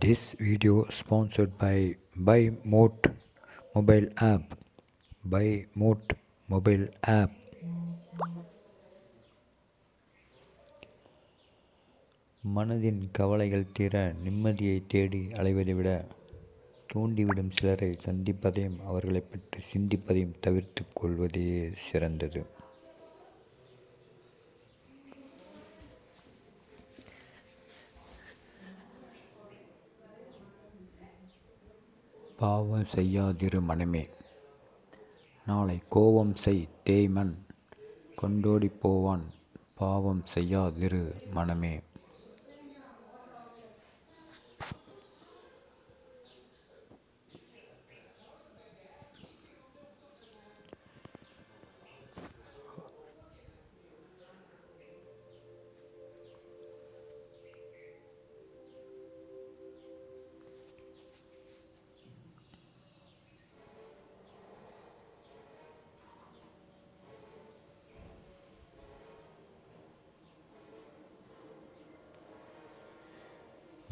This video sponsored by Moat mobile app. By Moat mobile app. மனதின் கவலைகள் தீர நிம்மதியை தேடி அலைவதை விட தூண்டிவிடும் சிலரை சந்திப்பதையும் அவர்களை பற்றி சிந்திப்பதையும் தவிர்த்து கொள்வதே சிறந்தது. பாவம் செய்யாதிரு மனமே, நாளை கோபம் செய் தேய்மன் கொண்டோடி போவான். பாவம் செய்யாதிரு மனமே.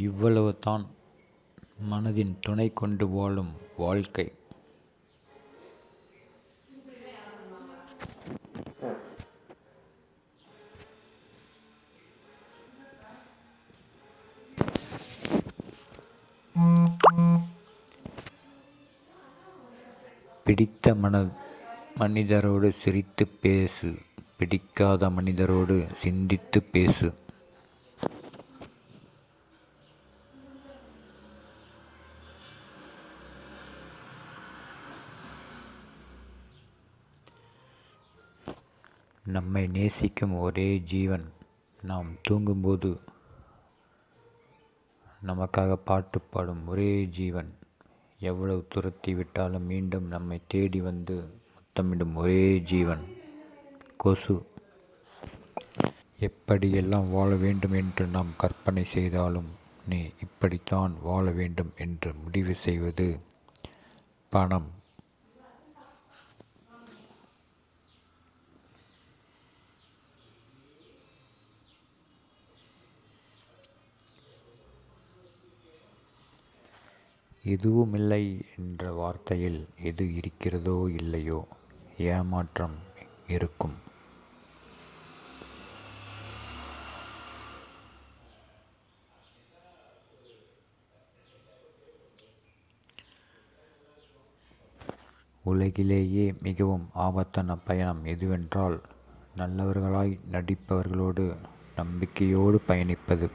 இவ்வளவு தான் மனதின் துணை கொண்டு வாழும் வாழ்க்கை. பிடித்த மனிதரோடு சிரித்து பேசு, பிடிக்காத மனிதரோடு சிந்தித்து பேசு. நம்மை நேசிக்கும் ஒரே ஜீவன் நாம் தூங்கும்போது நமக்காக பாட்டு பாடும் ஒரே ஜீவன், எவ்வளவு துரத்தி விட்டாலும் மீண்டும் நம்மை தேடி வந்து முத்தமிடும் ஒரே ஜீவன் கொசு. எப்படியெல்லாம் வாழ வேண்டும் என்று நாம் கற்பனை செய்தாலும் நீ இப்படித்தான் வாழ வேண்டும் என்று முடிவு செய்வது பணம். எதுவுமில்லை என்ற வார்த்தையில் எது இருக்கிறதோ இல்லையோ ஏமாற்றம் இருக்கும். உலகிலேயே மிகவும் ஆபத்தான பயணம் எதுவென்றால் நல்லவர்களாய் நடிப்பவர்களோடு நம்பிக்கையோடு பயணிப்பது.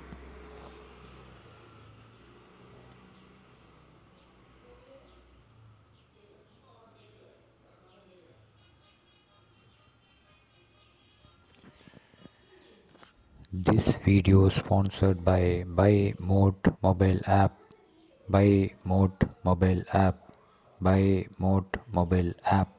This video sponsored by Moat mobile app. By Moat mobile app. By Moat mobile app.